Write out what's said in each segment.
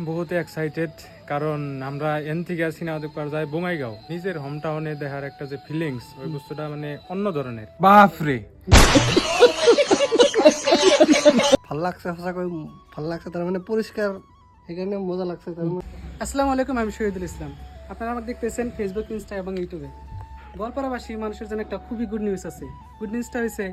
বহুত এক্সাইটেড, কারণ আমরা এন থেকে সিনেমা দেখবার যাই বঙ্গাইগাঁও, নিজের হোম টাউনে দেখার একটা যে ফিলিংস, ওই বস্তুটা মানে অন্য ধরনের। বাপরে ভাল লাগছে, সঁচাকৈ ভাল লাগছে। তার মানে পরিষ্কার, এখানে মজা লাগছে। তার মানে আসসালামু আলাইকুম, আমি শহীদুল ইসলাম। আপনারা আমাকে দেখতেছেন ফেসবুক, ইনস্টা এবং ইউটিউবে। গোয়ালপাড়াবাসী মানুষের জন্য একটা খুবই গুড নিউজ আছে। গুড নিউজটা হয়েছে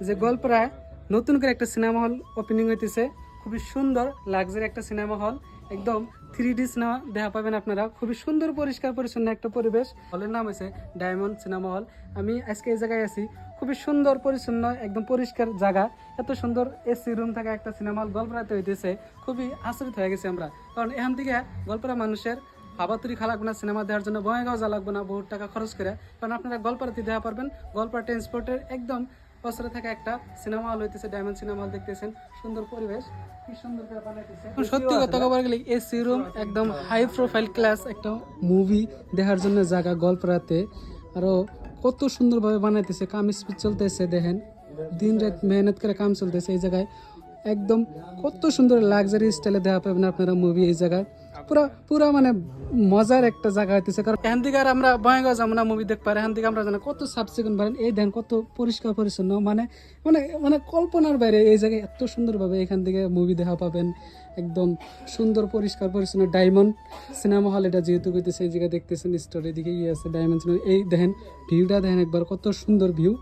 যে গোয়ালপাড়ায় নতুন করে একটা সিনেমা হল ওপেনিং হইতেছে। খুবই সুন্দর লাক্সারি একটা সিনেমা হল, একদম 3D সিনেমা দেখা পাবেন আপনারা। খুবই সুন্দর পরিষ্কার পরিচ্ছন্ন একটা পরিবেশ। হলের নাম হয়েছে ডায়মন্ড সিনেমা হল। আমি আজকে এই জায়গায় আছি, খুবই সুন্দর পরিচ্ছন্ন একদম পরিষ্কার জায়গা। এত সুন্দর এসি রুম থাকা একটা সিনেমা হল গোয়ালপাড়াতে হইতেছে, খুবই আচরিত হয়ে গেছে আমরা। কারণ এখান থেকে গোয়ালপাড়া মানুষের হাবাতুরি খা লাগবে না, সিনেমা দেওয়ার জন্য বঙ্গাইগাঁও যা লাগবে না বহুত টাকা খরচ করে। কারণ আপনারা গোয়ালপাড়াতে দেখা পারবেন। গোয়ালপাড়া ট্রান্সপোর্টের একদম বছরে থাকা একটা সিনেমা হল হইতেছে ডায়মন্ড সিনেমা হল। দেখতেছেন সুন্দর পরিবেশ, কি সুন্দর করে বানাইতেছে। সত্যি কথা বলতে গেলে এসি রুম, একদম হাই প্রোফাইল ক্লাস একটা মুভি দেখার জন্য জায়গা গোয়ালপাড়াতে। আরো কত সুন্দরভাবে বানাইতেছে, কাম স্পিড চলতেছে, দেখেন দিন রাত মেহনত করে কাম চলতেছে এই জায়গায়। একদম কত সুন্দর লাক্সারি স্টাইলে দেখা পাবেন আপনারা মুভি এই জায়গায়। পুরা মানে মজার একটা জায়গা হইতেছে। কারণ এখান থেকে আর আমরা বঙ্গাইগাঁও যাবো না মুভি দেখতে পারি, এখান থেকে আমরা জানি কত সাফ চিকুন পারেন। এই দেখেন কত পরিষ্কার পরিচ্ছন্ন, মানে মানে মানে কল্পনার বাইরে এই জায়গায় এত সুন্দরভাবে এখান থেকে মুভি দেখা পাবেন। একদম সুন্দর পরিষ্কার পরিচ্ছন্ন ডায়মন্ড সিনেমা হল এটা যেহেতু হইতেছে, এই জায়গায় দেখতেছেন স্টোরের দিকে ইয়ে আছে ডায়মন্ড সিনেমা। এই দেখেন ভিউটা দেখেন একবার, কত সুন্দর ভিউ।